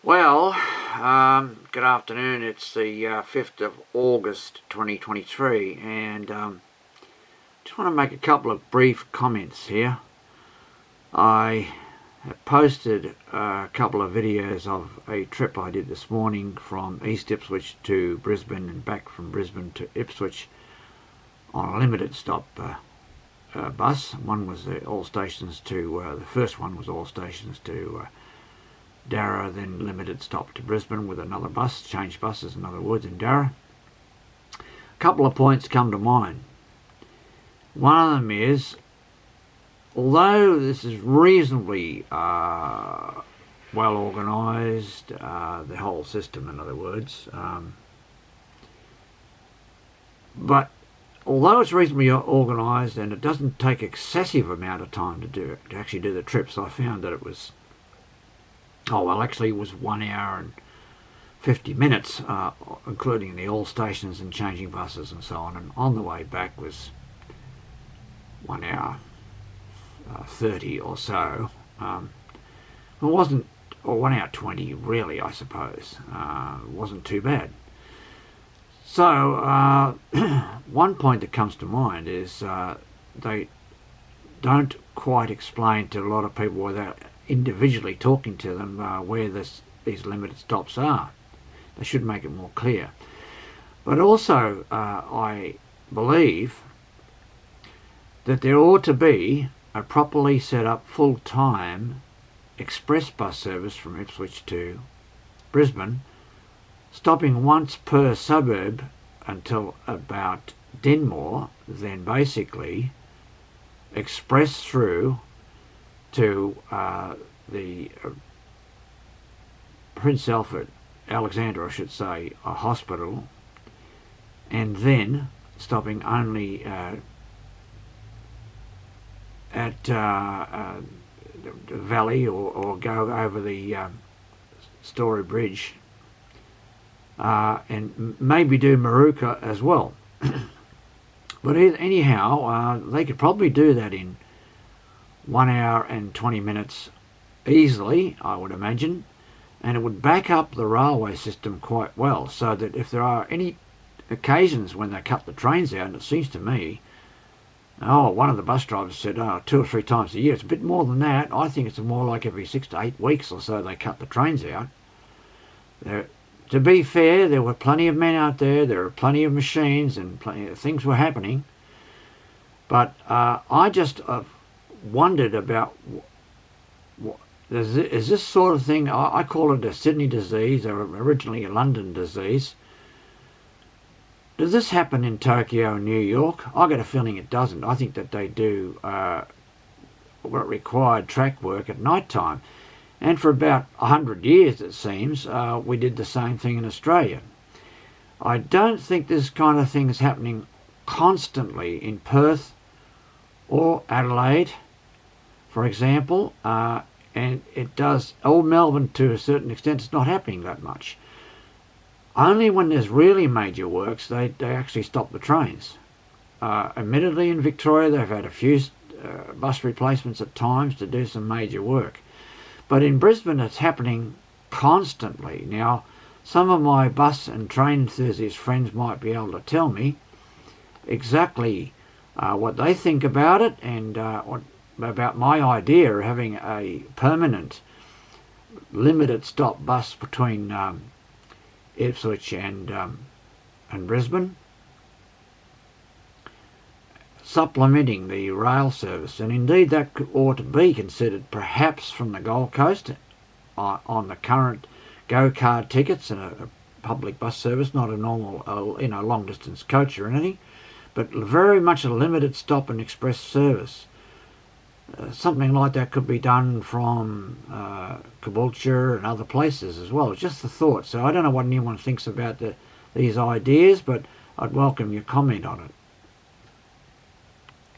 Well, good afternoon. It's the 5th of August 2023 and just want to make a couple of brief comments here. I have posted a couple of videos of a trip I did this morning from East Ipswich to Brisbane and back from Brisbane to Ipswich on a limited stop bus. One was all stations to, the first one was all stations to Darra, then limited stop to Brisbane with another bus, changed buses in other words in Darra. A couple of points come to mind. One of them is, although this is reasonably well organised, the whole system in other words, but although it's reasonably organised and it doesn't take excessive amount of time to actually do the trips, I found that it was actually it was 1 hour and 50 minutes, including the all stations and changing buses and so on. And on the way back was 1 hour 30 or so. It wasn't, or 1 hour 20 really, I suppose. It wasn't too bad. So one point that comes to mind is they don't quite explain to a lot of people without individually talking to them where these limited stops are. They should make it more clear. But also I believe that there ought to be a properly set up full-time express bus service from Ipswich to Brisbane, stopping once per suburb until about Dinmore, then basically express through to the Prince Alexander, I should say, a hospital, and then stopping only at the valley or go over the Story Bridge and maybe do Maruka as well. But anyhow, they could probably do that in 1 hour and 20 minutes easily, I would imagine, and it would back up the railway system quite well, so that if there are any occasions when they cut the trains out, and it seems to me, one of the bus drivers said 2 or 3 times a year. It's a bit more than that. I think it's more like every 6 to 8 weeks or so they cut the trains out. To be fair, there were plenty of men out there, there were plenty of machines, and plenty of things were happening, but I just wondered about is this sort of thing, I call it a Sydney disease, or originally a London disease. Does this happen in Tokyo and New York? I get a feeling it doesn't. I think that they do required track work at night time, and for about 100 years it seems we did the same thing in Australia. I don't think this kind of thing is happening constantly in Perth or Adelaide, for example, and it does, Melbourne to a certain extent, it's not happening that much. Only when there's really major works they actually stop the trains. Admittedly in Victoria they've had a few bus replacements at times to do some major work, but in Brisbane it's happening constantly. Now some of my bus and train enthusiast friends might be able to tell me exactly what they think about it, and about my idea of having a permanent limited stop bus between Ipswich and Brisbane, supplementing the rail service. And indeed that ought to be considered perhaps from the Gold Coast on the current Go Card tickets and a public bus service, not a normal long distance coach or anything, but very much a limited stop and express service. Something like that could be done from Caboolture and other places as well. It's just a thought. So I don't know what anyone thinks about these ideas, but I'd welcome your comment on it.